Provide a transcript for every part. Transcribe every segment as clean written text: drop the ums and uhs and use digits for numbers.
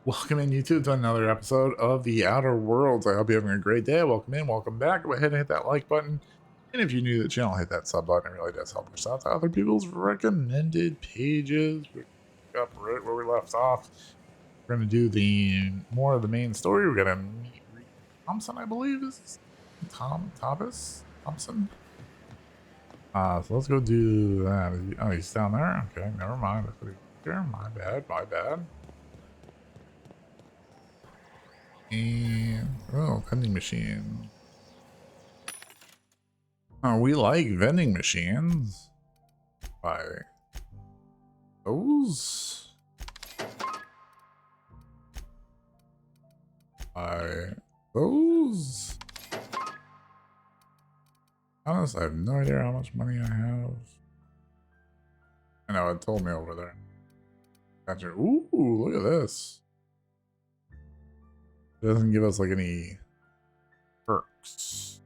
Welcome in YouTube to another episode of The Outer Worlds. I hope you're having a great day. Welcome in, welcome back. Go ahead and hit that like button. And if you're new to the channel, hit that sub button. It really does help us out to other people's recommended pages. We pick up right where we left off. We're going to do the more of the main story. We're going to meet Reed Thompson, I believe is his name. Thompson. So let's go do that. Oh, he's down there. Okay, never mind. That's what he's here. My bad. And vending machine. Oh, we like vending machines. Buy those. Buy those. Honestly, I have no idea how much money I have. I know it told me over there. Gotcha. Ooh, look at this. It doesn't give us like any perks.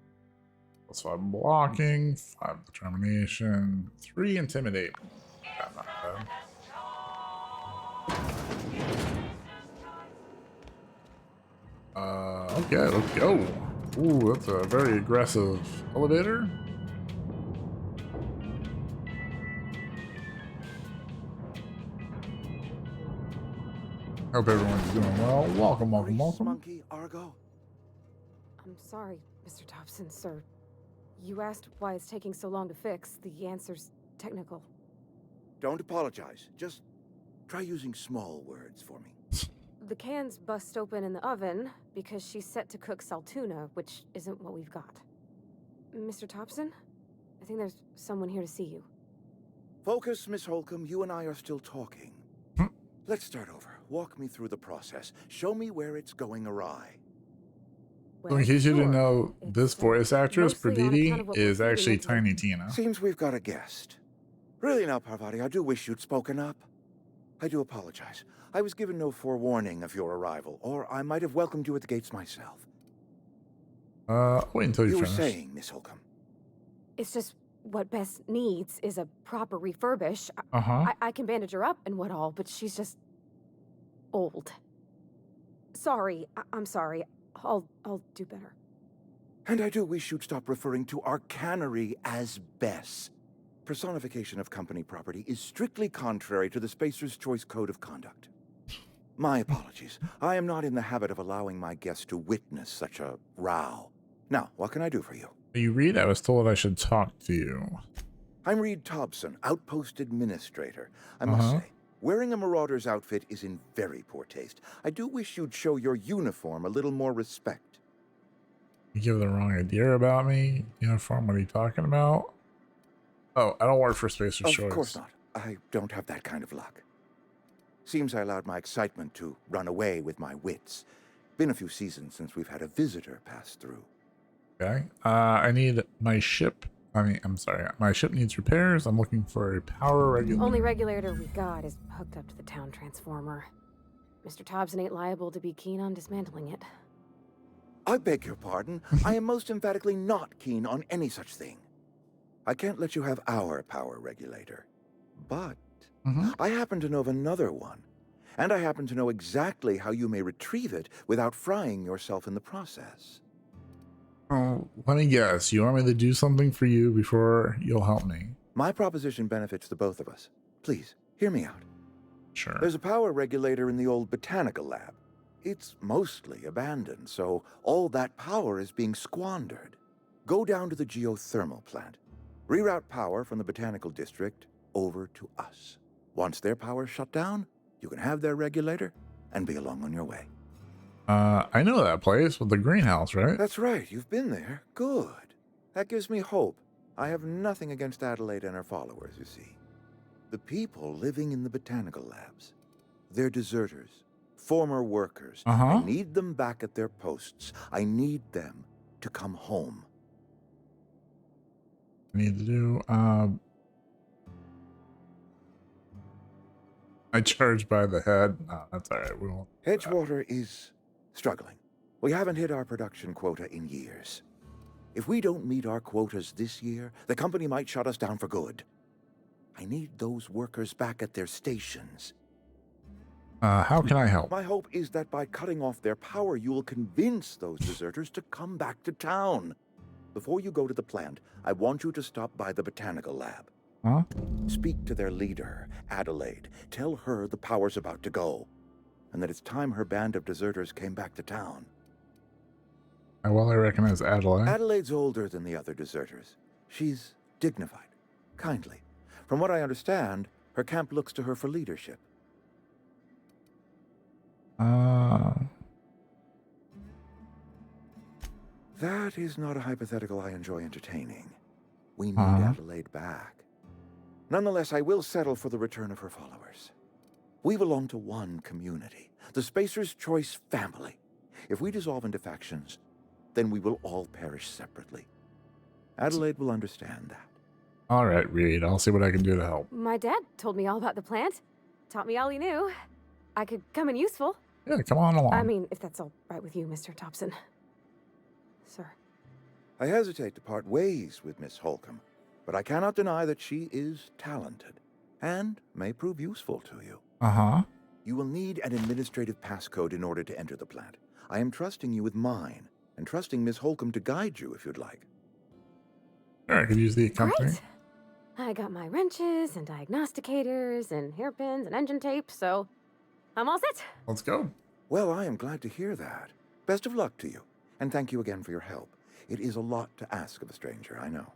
Plus 5 blocking, 5 determination, 3 intimidate. Yeah, not bad. Okay, let's go. Ooh, that's a very aggressive elevator. Hope everyone's doing well. Welcome. Monkey, Argo. I'm sorry, Mr. Thompson, sir. You asked why it's taking so long to fix. The answer's technical. Don't apologize. Just try using small words for me. The can's bust open in the oven because she's set to cook saltuna, which isn't what we've got. Mr. Thompson? I think there's someone here to see you. Focus, Miss Holcomb. You and I are still talking. Let's start over. Walk me through the process. Show me where it's going awry. So in case you didn't know, this voice actress, Perditi, is actually Tiny Tina. Seems we've got a guest. Really now, Parvati, I do wish you'd spoken up. I do apologize. I was given no forewarning of your arrival, or I might have welcomed you at the gates myself. Wait until you finish. You were saying, Miss Holcomb. It's just what Bess needs is a proper refurbish. I can bandage her up and what all, but she's just old. Sorry, I'm sorry. I'll do better. And I do wish you'd stop referring to our cannery as Bess. Personification of company property is strictly contrary to the Spacer's Choice Code of Conduct. My apologies. I am not in the habit of allowing my guests to witness such a row. Now, what can I do for you? You read, I was told I should talk to you. I'm Reed Thompson, Outpost Administrator. I must say, wearing a Marauder's outfit is in very poor taste. I do wish you'd show your uniform a little more respect. You give the wrong idea about me? Uniform, what are you talking about? Oh, I don't work for Spacer's Choice. Of course not. I don't have that kind of luck. Seems I allowed my excitement to run away with my wits. Been a few seasons since we've had a visitor pass through. Okay. I need my ship. I'm sorry. My ship needs repairs. I'm looking for a power regulator. Only regulator we got is hooked up to the town transformer. Mr. Thompson ain't liable to be keen on dismantling it. I beg your pardon. I am most emphatically not keen on any such thing. I can't let you have our power regulator. But I happen to know of another one. And I happen to know exactly how you may retrieve it without frying yourself in the process. Oh, let me guess. You want me to do something for you before you'll help me? My proposition benefits the both of us. Please, hear me out. Sure. There's a power regulator in the old botanical lab. It's mostly abandoned, so all that power is being squandered. Go down to the geothermal plant. Reroute power from the botanical district over to us. Once their power's shut down, you can have their regulator and be along on your way. I know that place with the greenhouse, right? That's right, you've been there. Good. That gives me hope. I have nothing against Adelaide and her followers, you see. The people living in the botanical labs, they're deserters, former workers. I need them back at their posts. I need them to come home. I need to do, I charge by the head. No, that's all right. We won't. Edgewater is struggling. We haven't hit our production quota in years. If we don't meet our quotas this year, the company might shut us down for good. I need those workers back at their stations. How can I help? My hope is that by cutting off their power, you will convince those deserters to come back to town. Before you go to the plant, I want you to stop by the botanical lab. Huh? Speak to their leader, Adelaide. Tell her the power's about to go, and that it's time her band of deserters came back to town. Well, I recognize Adelaide. Adelaide's older than the other deserters. She's dignified, kindly. From what I understand, her camp looks to her for leadership. That is not a hypothetical I enjoy entertaining. We need Adelaide back. Nonetheless, I will settle for the return of her followers. We belong to one community, the Spacer's Choice family. If we dissolve into factions, then we will all perish separately. Adelaide will understand that. All right, Reed. I'll see what I can do to help. My dad told me all about the plant. Taught me all he knew. I could come in useful. Yeah, come on along. I mean, if that's all right with you, Mr. Thompson. Sir. I hesitate to part ways with Miss Holcomb, but I cannot deny that she is talented and may prove useful to you. You will need an administrative passcode in order to enter the plant. I am trusting you with mine, and trusting Miss Holcomb to guide you if you'd like. Sure, I could use the accompanying. Great. I got my wrenches and diagnosticators and hairpins and engine tape, so I'm all set. Let's go. Well, I am glad to hear that. Best of luck to you, and thank you again for your help. It is a lot to ask of a stranger, I know.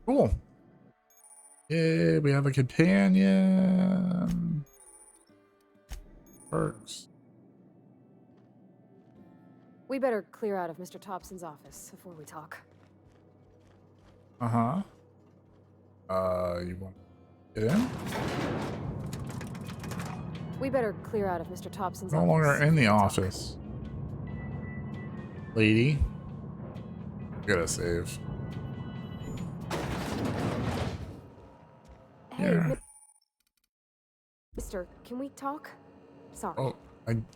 Cool. Yeah, we have a companion. Perks. We better clear out of Mr. Thompson's office before we talk. You want to get in? We better clear out of Mr. Thompson's No office. longer in the office. Lady. Gotta save. Hey, Yeah. Mister, can we talk? Sorry. Oh,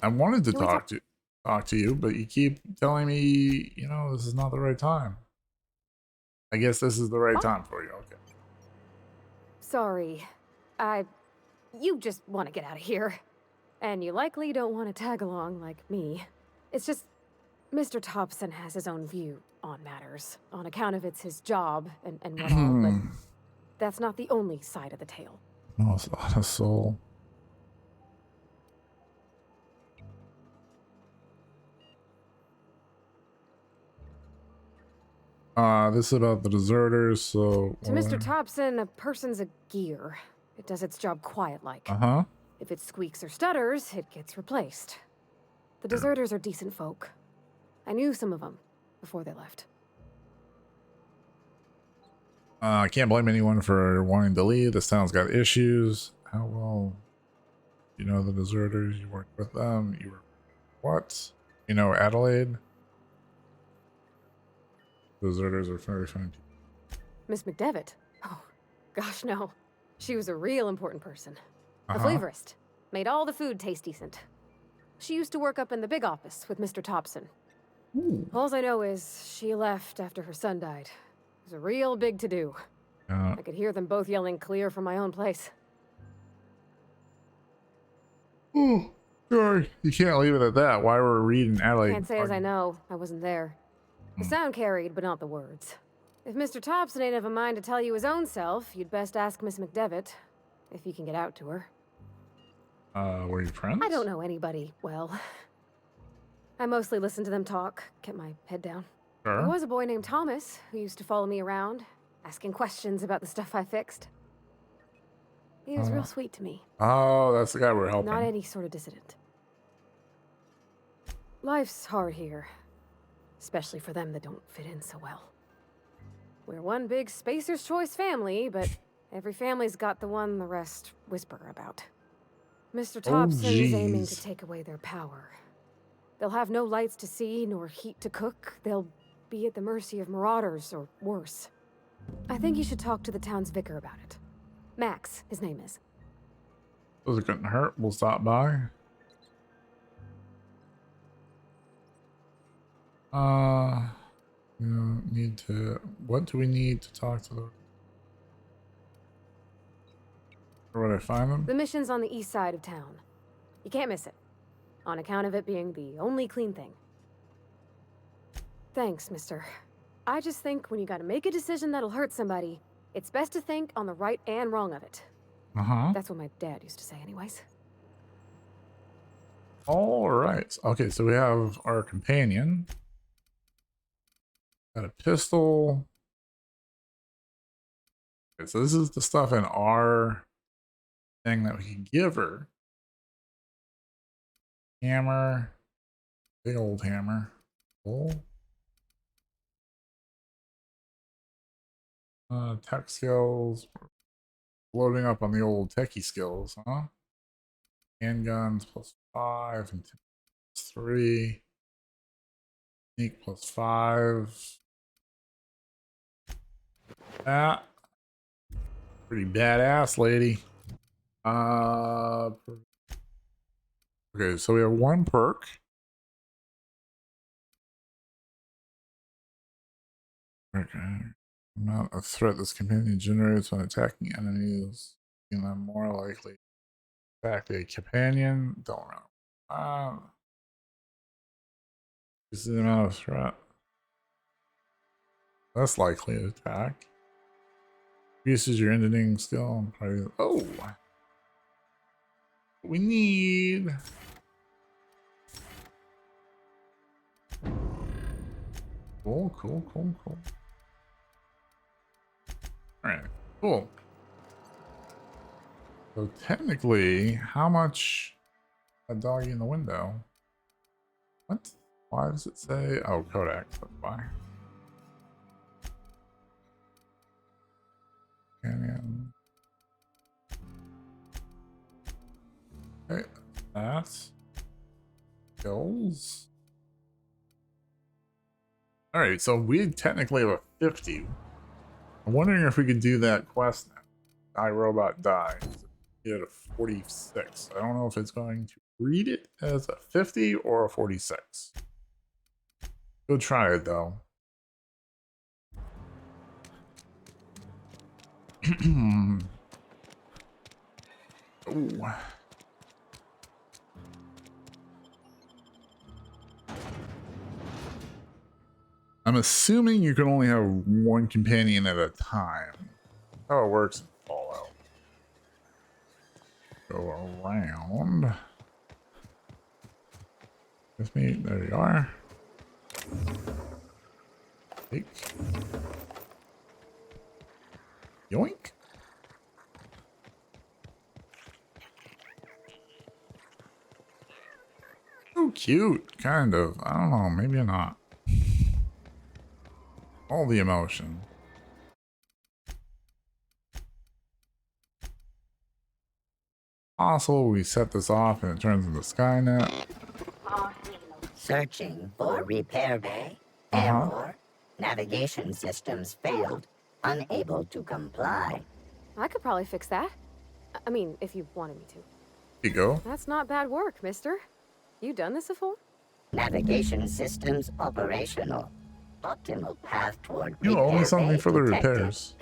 I wanted to Can we talk to you, but you keep telling me, you know, this is not the right time. I guess this is the right time for you. Okay. Sorry. You just want to get out of here. And you likely don't want to tag along like me. It's just, Mr. Thompson has his own view on matters, on account of it's his job and what all, but that's not the only side of the tale. No, it's a lot of soul. This is about the deserters, so... To Mr. Thompson, a person's a gear. It does its job quiet-like. If it squeaks or stutters, it gets replaced. The deserters are decent folk. I knew some of them before they left. I can't blame anyone for wanting to leave. This town's got issues. How well... You know the deserters, you worked with them, you were... What? You know Adelaide? Deserters are very fine. Miss McDevitt? Oh, gosh, no. She was a real important person. A flavorist. Made all the food taste decent. She used to work up in the big office with Mr. Thompson. All I know is she left after her son died. It was a real big to-do. I could hear them both yelling clear from my own place. Oh, sorry. You can't leave it at that. Why were Reed and Adelaide? Can't say as I know. I wasn't there. The sound carried, but not the words. If Mr. Thompson ain't of a mind to tell you his own self, you'd best ask Miss McDevitt, if you can get out to her. Were you friends? I don't know anybody well. I mostly listened to them talk, kept my head down. Sure. There was a boy named Thomas who used to follow me around, asking questions about the stuff I fixed. He was real sweet to me. Oh, that's the guy we're helping. Not any sort of dissident. Life's hard here. Especially for them that don't fit in so well. We're one big Spacer's Choice family, but every family's got the one the rest whisper about. Mr. Thompson is aiming to take away their power. They'll have no lights to see, nor heat to cook. They'll be at the mercy of marauders, or worse. I think you should talk to the town's vicar about it. Max, his name is. Those couldn't hurt. We'll stop by. You need to... What do we need to talk to them? Where would I find them? The mission's on the east side of town. You can't miss it, on account of it being the only clean thing. Thanks, mister. I just think when you gotta make a decision that'll hurt somebody, it's best to think on the right and wrong of it. That's what my dad used to say anyways. All right. Okay, so we have our companion. Got a pistol. Okay, so this is the stuff in our thing that we can give her. Hammer. Big old hammer. Oh. Tech skills. Loading up on the old techie skills, huh? Handguns +5 and 3. Sneak +5. That. Pretty badass, lady. Okay, so we have one perk. Okay. Amount of threat this companion generates when attacking enemies, making them more likely to attack a companion. Don't know. This is the amount of threat. Less likely to attack. Uses your ending skill. Oh, we need. Cool. All right, cool. So technically, how much a doggy in the window? What? Why does it say? Oh, Kodak. That's why. Canyon. Okay, that's skills. All right, so we technically have a 50. I'm wondering if we could do that quest now. Die robot die. We had a 46. I don't know if it's going to read it as a 50 or a 46. Go try it though. Ooh. I'm assuming you can only have one companion at a time. How it works in Fallout. Go around. With me, there you are. Take. Yoink. So cute, kind of. I don't know, maybe not. All the emotion. Also, we set this off and it turns into Skynet. Searching for repair bay. Error. Navigation systems failed. Unable to comply. I could probably fix that. I mean, if you wanted me to. Here you go. That's not bad work, mister. You done this before? Navigation systems operational. Optimal path toward You owe me something for the repairs.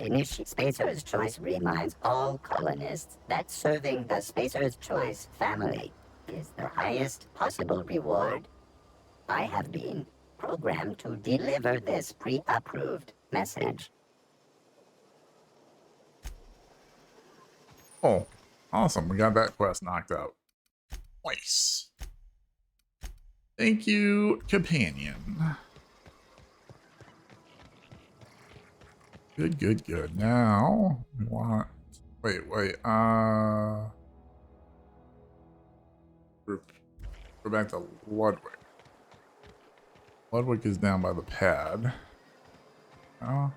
Spacer's Choice reminds all colonists that serving the Spacer's Choice family is the highest possible reward. I have been programmed to deliver this pre-approved message. Oh, awesome. We got that quest knocked out. Nice. Thank you, companion. Good. Now, we want... Wait. Go back to Ludwig. Ludwig is down by the pad. Oh.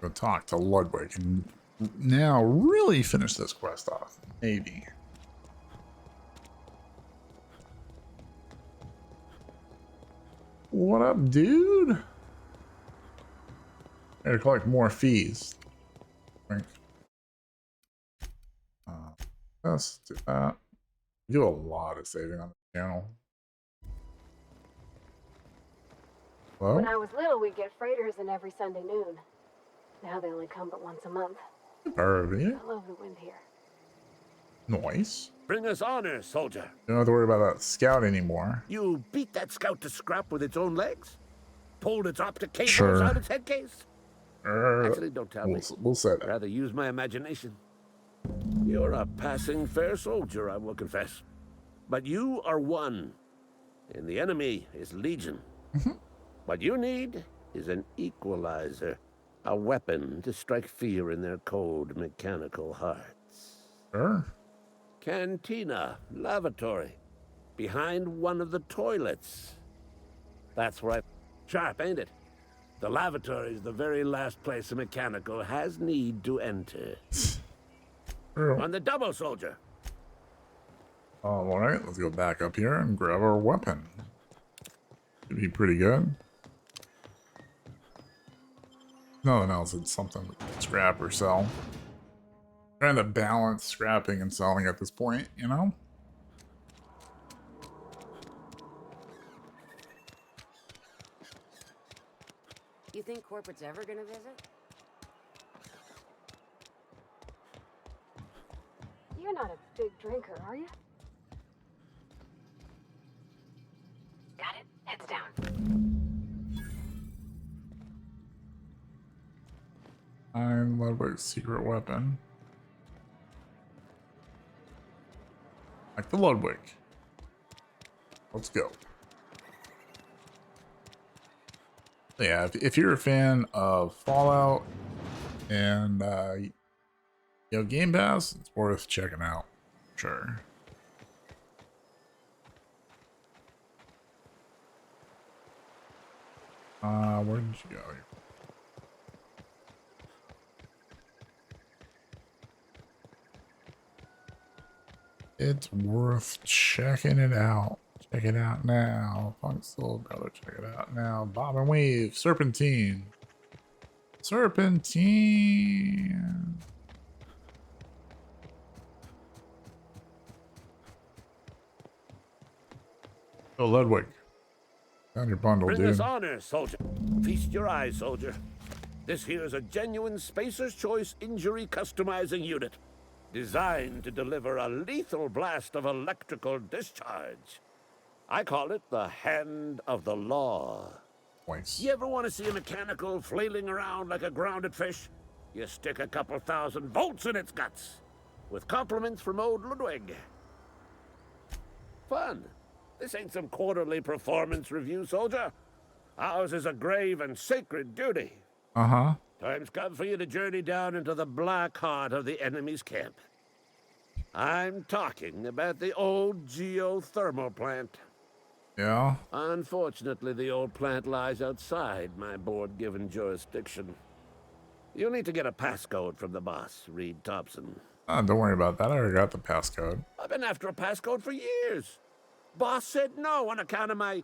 Go talk to Ludwig and now really finish this quest off. Maybe. What up, dude? Gotta collect more fees. Let's do that. We do a lot of saving on the channel. Well, When I was little, we'd get freighters in every Sunday noon. Now they only come but once a month. perfect. I love the wind here. Nice. Bring us honor, soldier. You don't have to worry about that scout anymore. You beat that scout to scrap with its own legs? Pulled its optic cables Sure. out its head case? Actually, don't tell me. We'll say that. Rather use my imagination. You're a passing fair soldier, I will confess. But you are one, and the enemy is legion. What you need is an equalizer, a weapon to strike fear in their cold, mechanical hearts. Sure. Cantina, lavatory, behind one of the toilets. That's right. Sharp, ain't it? The lavatory is the very last place a mechanical has need to enter. Sure. On the double, soldier. Alright, let's go back up here and grab our weapon. Should be pretty good. Nothing else, it's something we can scrap or sell. Trying to balance scrapping and selling at this point, you know? You think corporate's ever gonna visit? You're not a big drinker, are you? Got it. Heads down. I'm Ludwig's secret weapon. Like the Ludwig. Let's go. Yeah, if you're a fan of Fallout and Game Pass, it's worth checking out. Sure. Where did you go? It's worth checking it out. Check it out now. Funk Soul Brother, check it out now. Bob and Weave, Serpentine. Serpentine. Oh, Ludwig. Found your bundle, Bring dude. us honor, soldier. Feast your eyes, soldier. This here's a genuine Spacer's Choice injury customizing unit. Designed to deliver a lethal blast of electrical discharge. I call it the Hand of the Law. Points. You ever want to see a mechanical flailing around like a grounded fish? You stick a couple thousand volts in its guts. With compliments from old Ludwig. Fun. This ain't some quarterly performance review, soldier. Ours is a grave and sacred duty. Uh-huh. Time's come for you to journey down into the black heart of the enemy's camp. I'm talking about the old geothermal plant. Yeah. Unfortunately, the old plant lies outside my board-given jurisdiction. You'll need to get a passcode from the boss, Reed Thompson. Don't worry about that. I already got the passcode. I've been after a passcode for years. Boss said no on account of my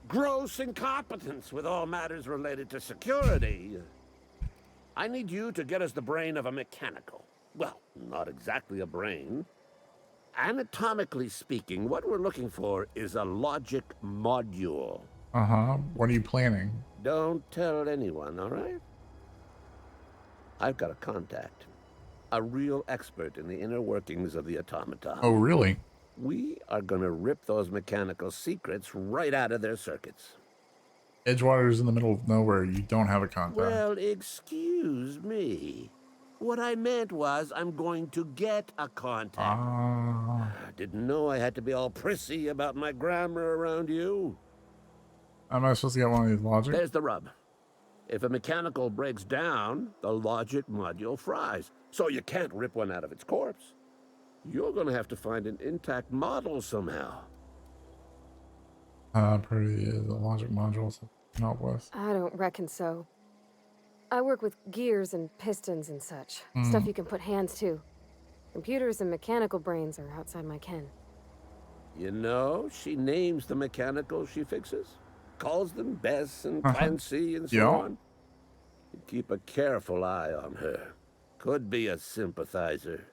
gross incompetence with all matters related to security. I need you to get us the brain of a mechanical. Well, not exactly a brain. Anatomically speaking, what we're looking for is a logic module. Uh-huh. What are you planning? Don't tell anyone, all right? I've got a contact. A real expert in the inner workings of the automaton. Oh, really? We are gonna rip those mechanical secrets right out of their circuits. Edgewater's in the middle of nowhere. You don't have a contact. Well, excuse me. What I meant was I'm going to get a contact. I didn't know I had to be all prissy about my grammar around you. Am I supposed to get one of these logic? There's the rub. If a mechanical breaks down, the logic module fries. So you can't rip one out of its corpse. You're gonna have to find an intact model somehow. Pretty the logic modules to help with. I don't reckon so. I work with gears and pistons and such. Stuff you can put hands to. Computers and mechanical brains are outside my ken. You know, she names the mechanicals she fixes. Calls them Bess and Clancy and so on. You keep a careful eye on her. Could be a sympathizer.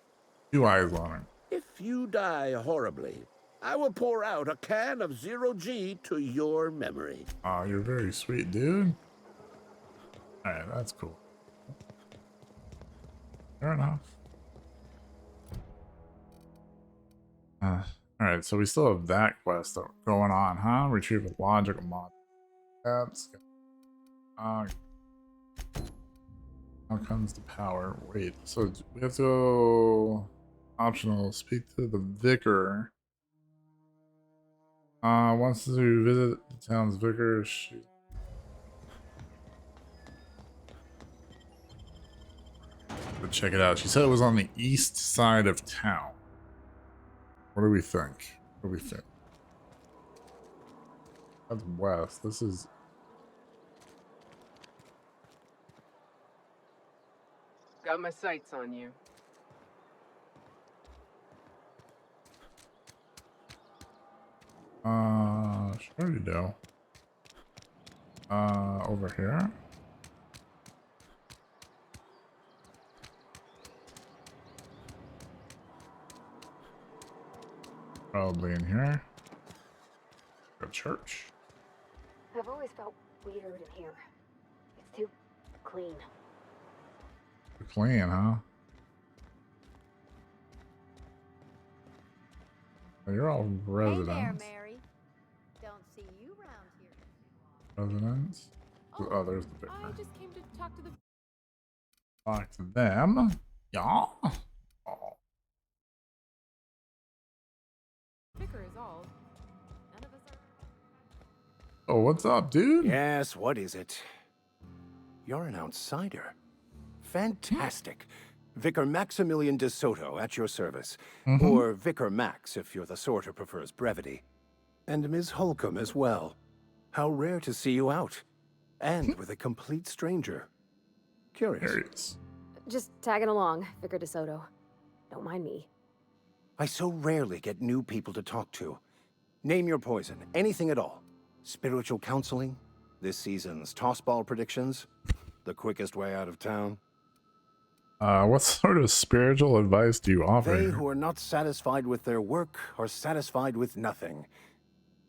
2 eyes on her. If you die horribly, I will pour out a can of 0G to your memory. Oh, you're very sweet, dude. Alright, that's cool. Fair enough. Alright, so we still have that quest going on, huh? Retrieve a logical mod. That's good. How comes the power? Wait, so we have to go optional. Speak to the vicar. Wants to visit the town's vicar. But check it out. She said it was on the east side of town. What do we think? What do we think? That's west. This is... Got my sights on you. Sure you do. Over here. Probably in here. A church. I've always felt weird in here. It's too clean. Clean, huh? Oh, you're all residents. Hey there, Mary. Don't see you around here. Residents. Oh, there's the vicar. I just came to talk to the... Talk to them. Yeah. Oh. vicar is all. None of us are... Oh, what's up, dude? Yes, what is it? You're an outsider. Fantastic. Vicar Maximilian de Soto at your service. Or Vicar Max if you're the sort who prefers brevity. And Ms. Holcomb as well. How rare to see you out. And with a complete stranger. Curious. Just tagging along, Vicar DeSoto. Don't mind me. I so rarely get new people to talk to. Name your poison, anything at all. Spiritual counseling? This season's tossball predictions? The quickest way out of town? What sort of spiritual advice do you offer? They who are not satisfied with their work are satisfied with nothing.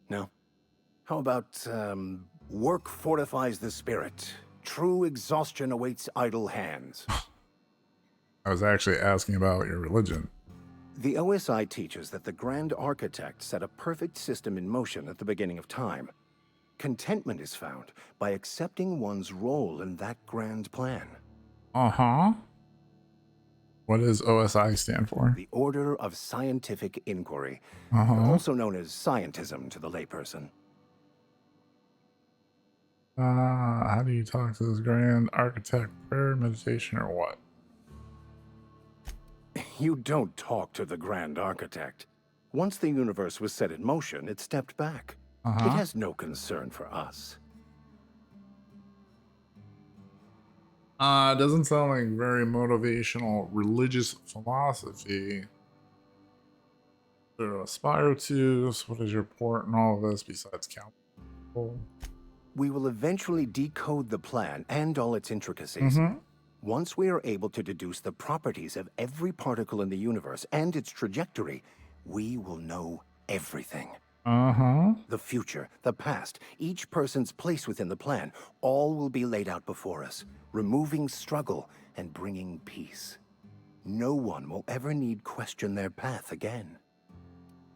No. How about, work fortifies the spirit. True exhaustion awaits idle hands. I was actually asking about your religion. The OSI teaches that the Grand Architect set a perfect system in motion at the beginning of time. Contentment is found by accepting one's role in that grand plan. Uh-huh. What does OSI stand for? The Order of Scientific Inquiry, also known as scientism to the layperson. How do you talk to this grand architect? Prayer, meditation, or what? You don't talk to the Grand Architect. Once the universe was set in motion, it stepped back. It has no concern for us. Doesn't sound like very motivational religious philosophy to aspire to. So what is your port in all of this besides count? We will eventually decode the plan and all its intricacies. Once we are able to deduce the properties of every particle in the universe and its trajectory, we will know everything. The future, the past, each person's place within the plan, all will be laid out before us, removing struggle and bringing peace. No one will ever need question their path again.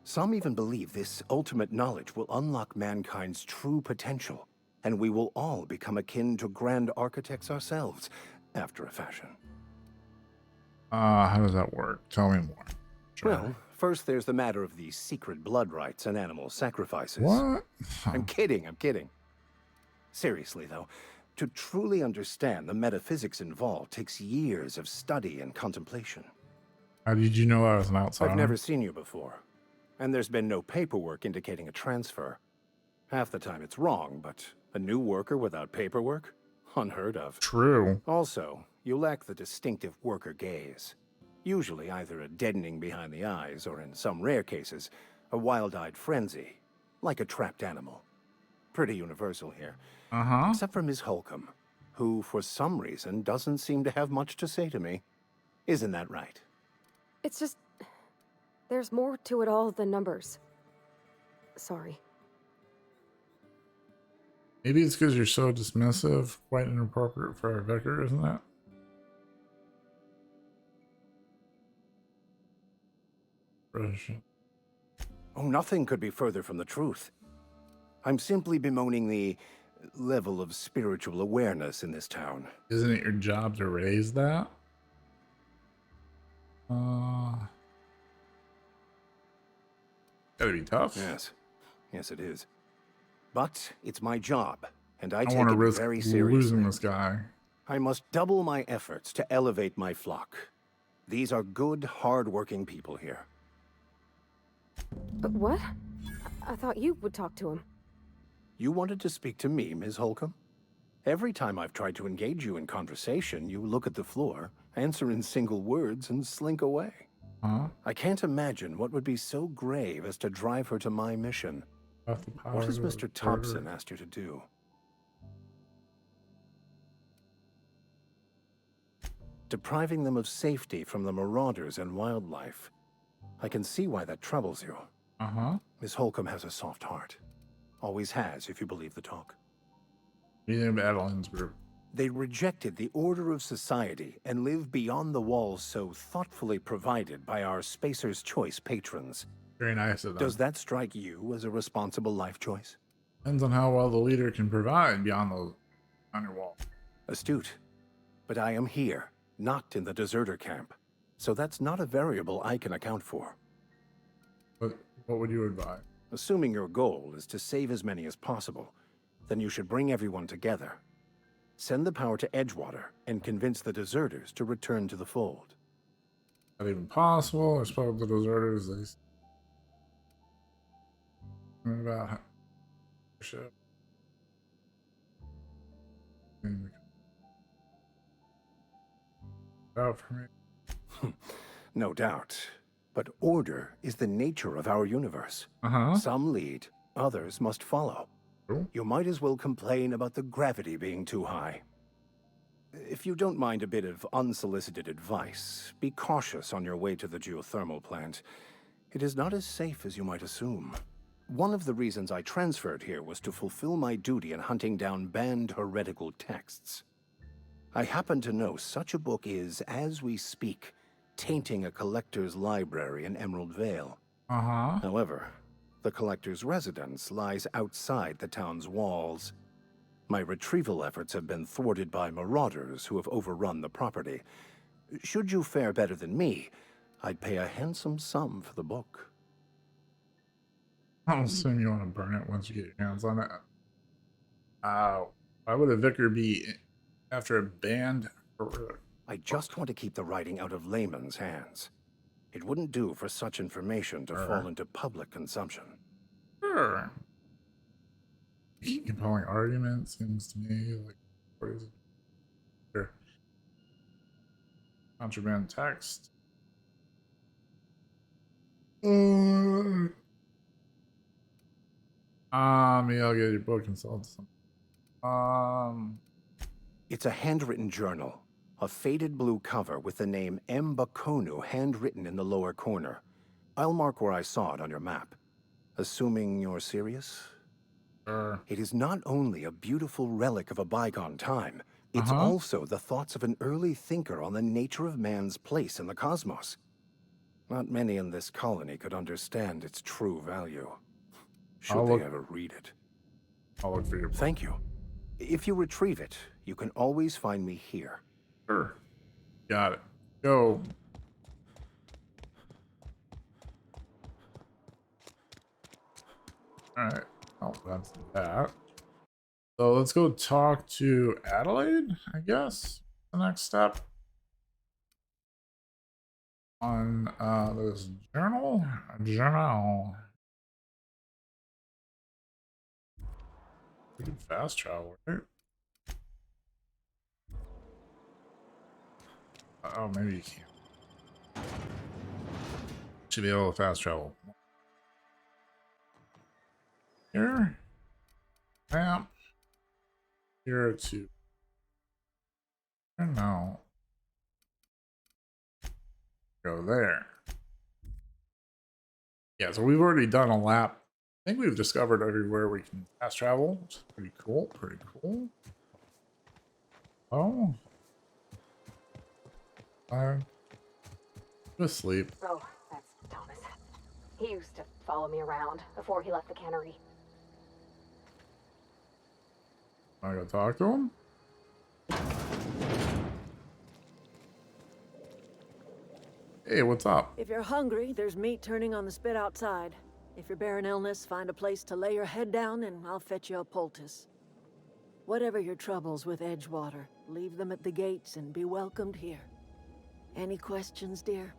Some even believe this ultimate knowledge will unlock mankind's true potential, and we will all become akin to grand architects ourselves, after a fashion. How does that work? Tell me more. Sure. Well, first there's the matter of the secret blood rites and animal sacrifices. What? I'm kidding, I'm kidding. Seriously, though, to truly understand the metaphysics involved takes years of study and contemplation. How did you know I was an outsider? I've never seen you before, and there's been no paperwork indicating a transfer. Half the time it's wrong, but a new worker without paperwork? Unheard of. True. Also, you lack the distinctive worker gaze. Usually either a deadening behind the eyes, or in some rare cases, a wild-eyed frenzy, like a trapped animal. Pretty universal here. Except for Ms. Holcomb, who, for some reason, doesn't seem to have much to say to me. Isn't that right? It's just... there's more to it all than numbers. Sorry. Maybe it's because you're so dismissive. Quite inappropriate for a vicar, isn't that? Oh, nothing could be further from the truth. I'm simply bemoaning the level of spiritual awareness in this town. Isn't it your job to raise that? Gotta be tough. Yes. Yes, it is. But it's my job, and I take want to it risk very seriously. losing this guy. I must double my efforts to elevate my flock. These are good, hard-working people here. But what? I thought you would talk to him. You wanted to speak to me, Ms. Holcomb? Every time I've tried to engage you in conversation, you look at the floor, answer in single words, and slink away. Huh? I can't imagine what would be so grave as to drive her to my mission. What has Mr. Thompson asked you to do? Depriving them of safety from the marauders and wildlife. I can see why that troubles you. Miss Holcomb has a soft heart. Always has, if you believe the talk. You think of Adeline's group. They rejected the order of society and live beyond the walls so thoughtfully provided by our Spacer's Choice patrons. Very nice of them. Does that strike you as a responsible life choice? Depends on how well the leader can provide beyond those on your wall. Astute. But I am here, not in the deserter camp. So that's not a variable I can account for. But what would you advise? Assuming your goal is to save as many as possible, then you should bring everyone together. Send the power to Edgewater and convince the deserters to return to the fold. Not even possible. I spoke to the deserters. They about shit. Out for me. No doubt. But order is the nature of our universe. Some lead, others must follow. You might as well complain about the gravity being too high. If you don't mind a bit of unsolicited advice, be cautious on your way to the geothermal plant. It is not as safe as you might assume. One of the reasons I transferred here was to fulfill my duty in hunting down banned heretical texts. I happen to know such a book is, as we speak, tainting a collector's library in Emerald Vale. However, the collector's residence lies outside the town's walls. My retrieval efforts have been thwarted by marauders who have overrun the property. Should you fare better than me, I'd pay a handsome sum for the book. I'll assume you want to burn it once you get your hands on it. Why would a vicar be after a band? I just want to keep the writing out of layman's hands. It wouldn't do for such information to fall into public consumption. Sure. Compelling argument seems to me like what is it? Here. Contraband text. Maybe I'll get your book and sell it to some. It's a handwritten journal. A faded blue cover with the name M. Bakonu handwritten in the lower corner. I'll mark where I saw it on your map. Assuming you're serious? It is not only a beautiful relic of a bygone time, it's also the thoughts of an early thinker on the nature of man's place in the cosmos. Not many in this colony could understand its true value. Should they ever read it. I'll look for your book. Thank you. If you retrieve it, you can always find me here. Sure. Got it. Go. Alright. Oh, that's that. So let's go talk to Adelaide, I guess. The next step. On this journal. We can fast travel, right? Oh, maybe you can't. Should be able to fast travel. Here. Map. Here to. No. Go there. Yeah, so we've already done a lap I think we've discovered everywhere we can fast travel. It's pretty cool. Pretty cool. Oh. Go to sleep. Oh, that's Thomas. He used to follow me around before he left the cannery. Want to go talk to him? Hey, what's up? If you're hungry, there's meat turning on the spit outside. If you're bearing illness, find a place to lay your head down and I'll fetch you a poultice. Whatever your troubles with Edgewater, leave them at the gates and be welcomed here. Any questions, dear?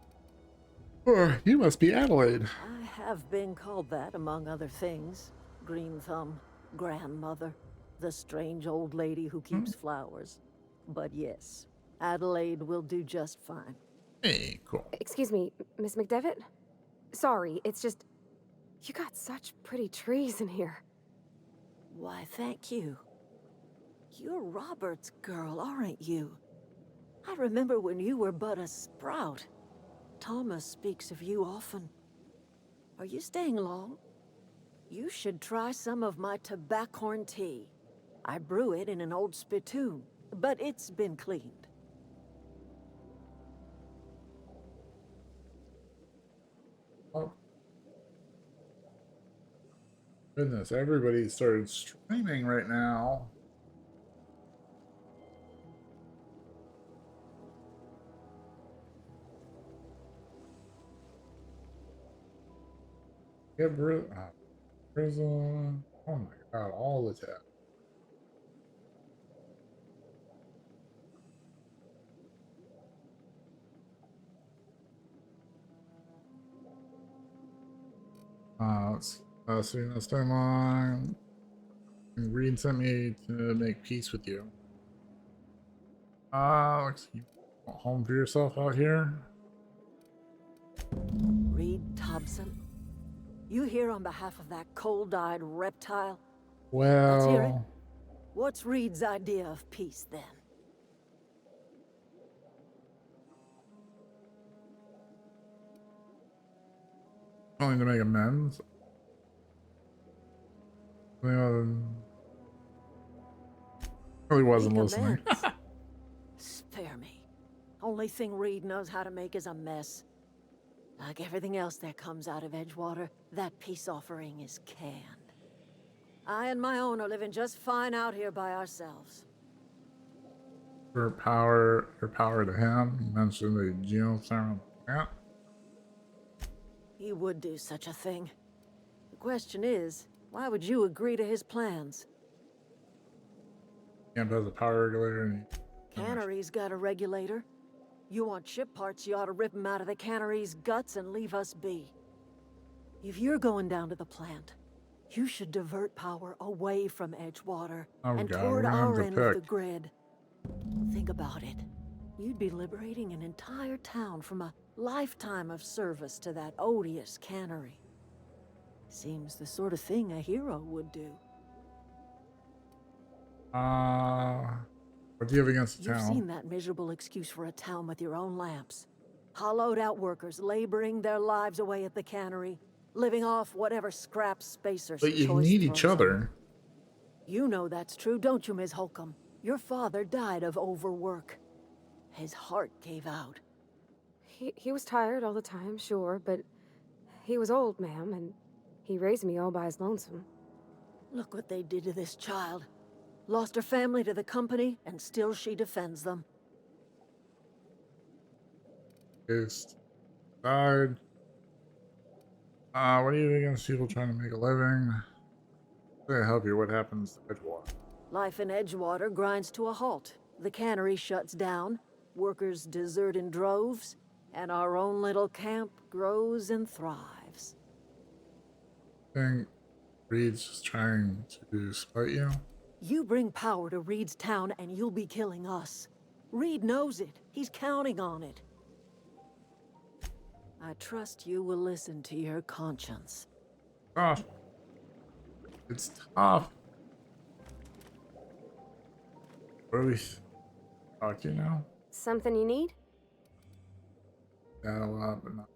You must be Adelaide. I have been called that, among other things. Green Thumb, grandmother, the strange old lady who keeps flowers. But yes, Adelaide will do just fine. Hey, cool. Excuse me, Miss McDevitt? Sorry, it's just... You got such pretty trees in here. Why, thank you. You're Robert's girl, aren't you? I remember when you were but a sprout. Thomas speaks of you often. Are you staying long? You should try some of my tobaccorn tea. I brew it in an old spittoon, but it's been cleaned. Oh. Goodness, everybody started streaming right now. Get prison. Oh my god, all the time. Let's see this timeline. Reed sent me to make peace with you. Looks you want home for yourself out here. Reed Thompson? You here on behalf of that cold-eyed reptile? Well, let's hear it. What's Reed's idea of peace, then? only to make amends. Really wasn't Make listening. Spare me. Only thing Reed knows how to make is a mess. Like everything else that comes out of Edgewater, that peace offering is canned. I and my own are living just fine out here by ourselves. Her power to him. You mentioned the geothermal plant. He would do such a thing. The question is, why would you agree to his plans? Camp has a power regulator and Cannery's got a regulator. You want ship parts, you ought to rip them out of the cannery's guts and leave us be. If you're going down to the plant, you should divert power away from Edgewater and toward our end of the grid. Think about it. You'd be liberating an entire town from a lifetime of service to that odious cannery. Seems the sort of thing a hero would do. What do you have against the You've town? seen that miserable excuse for a town with your own lamps. Hollowed out workers laboring their lives away at the cannery, living off whatever scraps spacers. But you need each other. You know that's true, don't you, Ms. Holcomb? Your father died of overwork. His heart gave out. He was tired all the time, sure, but he was old, ma'am, and he raised me all by his lonesome. Look what they did to this child. Lost her family to the company, and still she defends them. Just died. What do you do against people trying to make a living? How help you? What happens to Edgewater? Life in Edgewater grinds to a halt. The cannery shuts down, workers desert in droves, and our own little camp grows and thrives. I think Reed's just trying to spite you. You bring power to Reed's town and you'll be killing us. Reed knows it. He's counting on it. I trust you will listen to your conscience. Tough. It's tough. What do we talk to you now? Something you need? Yeah, a lot, but not.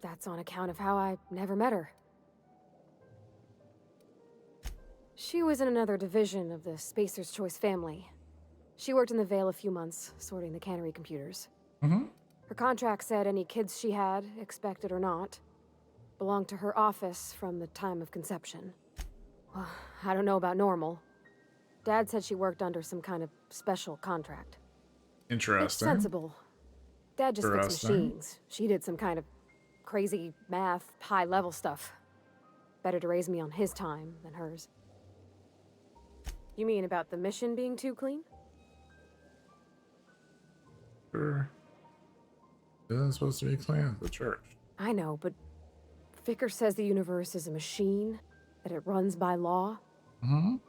That's on account of how I never met her. She was in another division of the Spacer's Choice family. She worked in the Vale a few months, sorting the cannery computers. Her contract said any kids she had, expected or not, belonged to her office from the time of conception. Well, I don't know about normal. Dad said she worked under some kind of special contract. Interesting. It's sensible. Dad just fixed machines. She did some kind of crazy math, high-level stuff. Better to raise me on his time than hers. You mean about the mission being too clean? Sure. Isn't supposed to be clean at the church. I know, but Vickers says the universe is a machine, that it runs by law.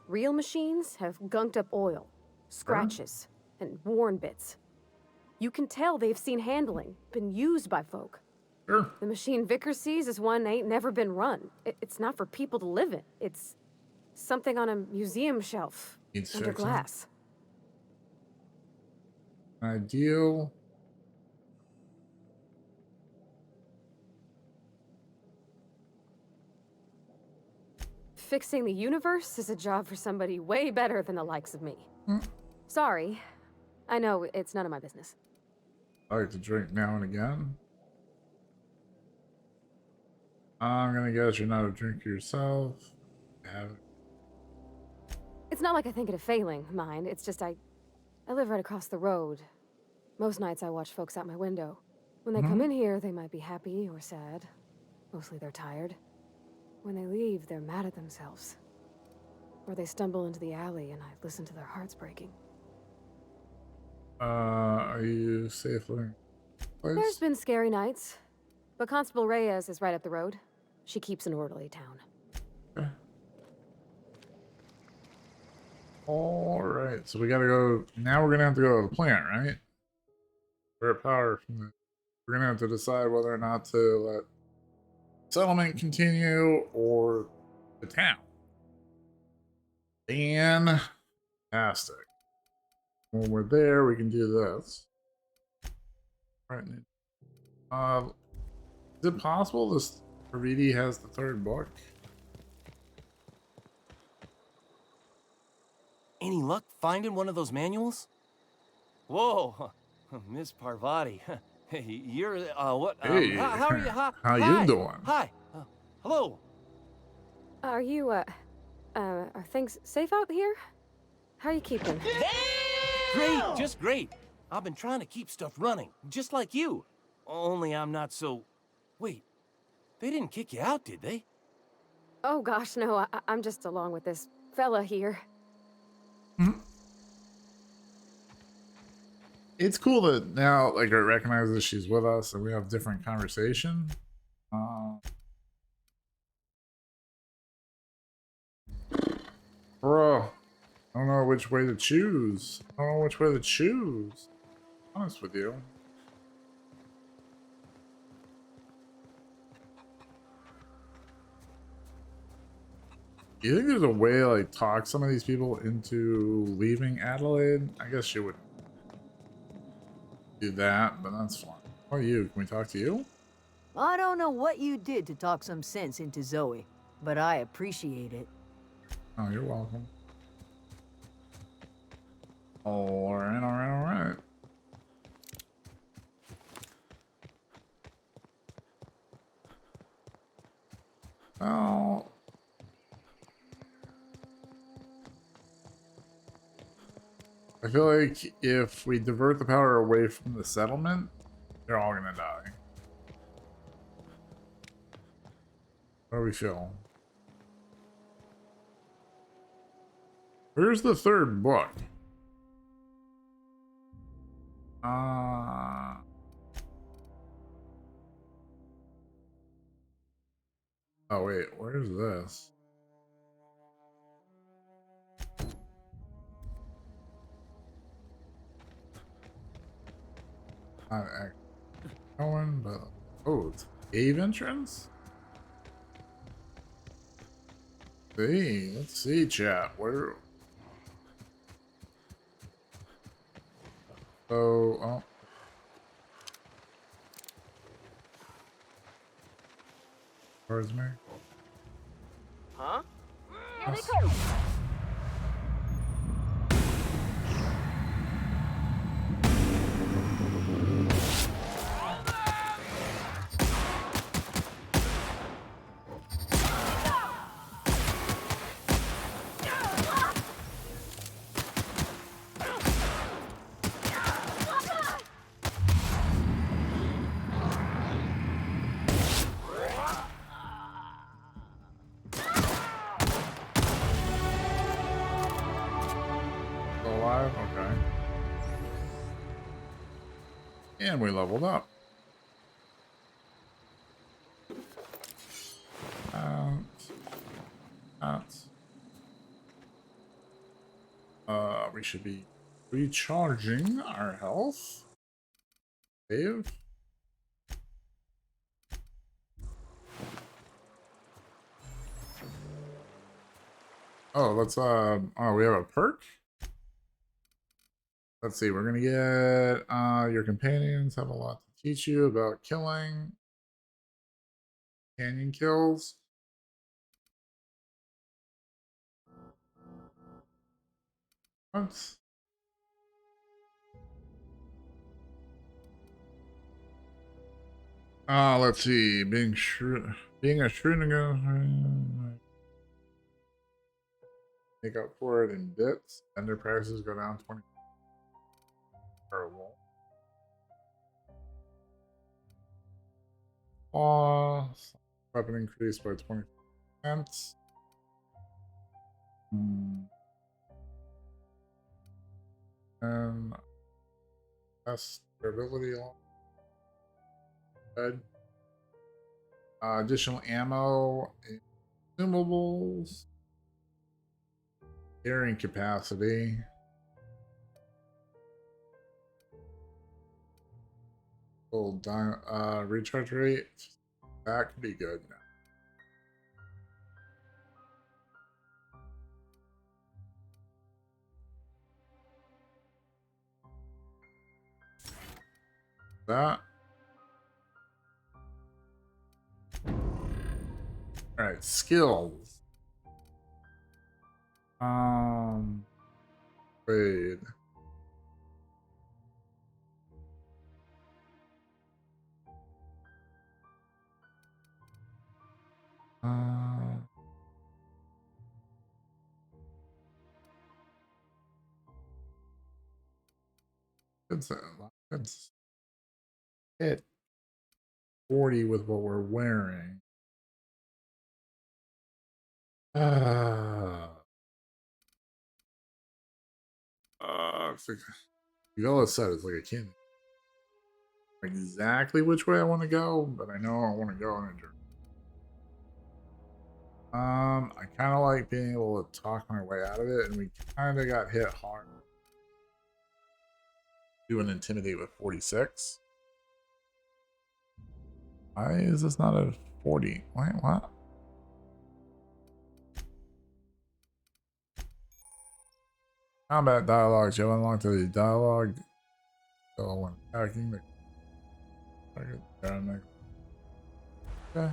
Real machines have gunked up oil, scratches, and worn bits. You can tell they've seen handling, been used by folk. Sure. The machine Vickers sees is one ain't never been run. It's not for people to live in. It's something on a museum shelf, under glass. Ideal. Fixing the universe is a job for somebody way better than the likes of me. Sorry. I know it's none of my business. I like to drink now and again. I'm gonna guess you're not a drinker yourself. It's not like I think it a failing, mind. It's just I live right across the road. Most nights I watch folks out my window. When they come in here, they might be happy or sad. Mostly they're tired. When they leave, they're mad at themselves. Or they stumble into the alley and I listen to their hearts breaking. Are you safely? There's been scary nights. But Constable Reyes is right up the road. She keeps an orderly town. Okay. All right, so we gotta go. Now we're gonna have to go to the plant, right? For power from the. We're gonna have to decide whether or not to let settlement continue or the town. Fantastic. When we're there, we can do this. All right. Is it possible this Reviti has the third book? Any luck finding one of those manuals? Whoa, Miss Parvati. Hey, you're, what? Hey, how are you? How you doing? Hi. Hello. Are you, are things safe out here? How are you keeping? Great, just great. I've been trying to keep stuff running, just like you. Only I'm not so... Wait, they didn't kick you out, did they? Oh gosh, no, I'm just along with this fella here. It's cool that now, like, it recognizes she's with us and we have different conversation. Bro, I don't know which way to choose. I don't know which way to choose. To be honest with you. You think there's a way to, like, talk some of these people into leaving Adelaide? I guess she would do that, but that's fine. How are you? Can we talk to you? I don't know what you did to talk some sense into Zoe, but I appreciate it. Oh, you're welcome. Alright, alright. Oh. I feel like if we divert the power away from the settlement, they're all gonna die. How do we feel? Where's the third book? Oh wait, where's this? Not going, but oh, it's cave entrance. Let's see, chat. Where? Oh. Where's me? Huh? Here they come. Okay. And we leveled up. We should be recharging our health. Save. Oh, let's oh, we have a perk. Let's see, we're gonna get your companions have a lot to teach you about killing. Canyon kills. What? Let's see, being a shrewd make up for it in bits. Vendor prices go down 20 per wall. Weapon increase by 20%. And best durability along. Good. Additional ammo, consumables, carrying capacity. Full recharge rate. That could be good now. That. All right, skills. Wait. Let's hit 40 with what we're wearing. Villa said it's like I can't exactly which way I want to go, but I know I want to go in a direction. I kind of like being able to talk my way out of it, and we kind of got hit hard. Do an intimidate with 46. Why is this not a 40? Wait, what? Combat dialogues. You unlock the dialogue. So when attacking the target, okay.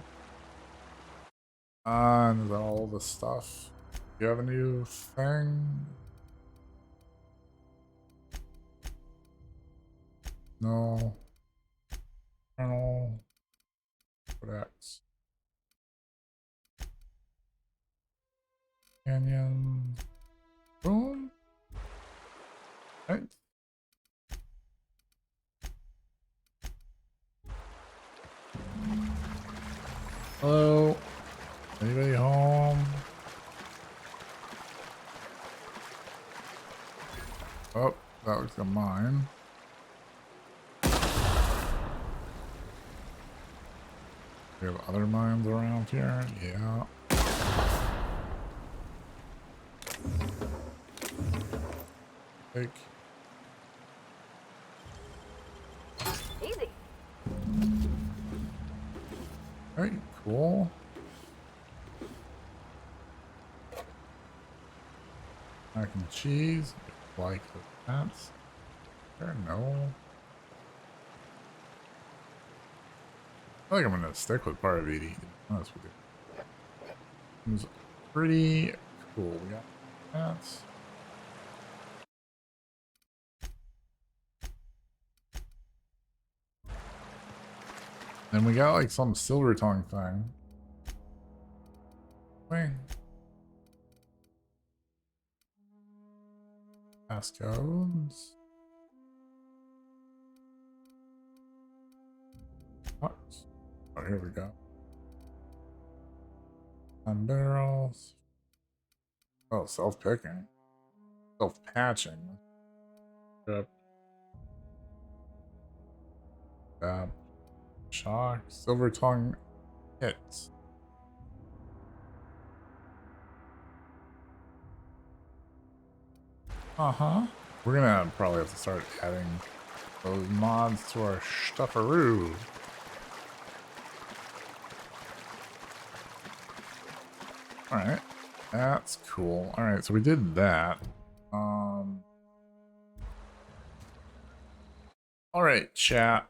And then all the stuff. Do you have a new thing? No. Journal. Codex. Canyon. Boom. Right. Hello. Anybody home? Oh, that looks like mine. We have other mines around here. Yeah. Take. Easy. Alright, cool. Mac and cheese. Like that. There, no. I think I'm gonna stick with part of 80. Honest with you. It's pretty Cool, we got that. Then we got like some silver tongue thing. Wait. Passcodes. What? Oh, here we go. And barrels. Oh, self-picking. Self-patching. Yep. Shock. Silver tongue hits. Uh-huh. We're gonna probably have to start adding those mods to our stuffaroo. Alright. That's cool. Alright, so we did that. Alright, chat.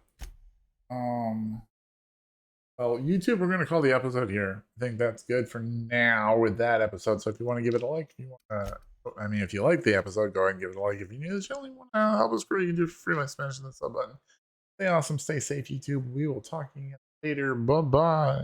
Well, YouTube, we're gonna call the episode here. I think that's good for now with that episode. So if you want to give it a like, if you want to, I mean, if you like the episode, go ahead and give it a like. If you're new to the channel, you want to help us grow, you can do it for free by smashing the sub button. Stay awesome, stay safe, YouTube. We will talk to you later. Bye bye.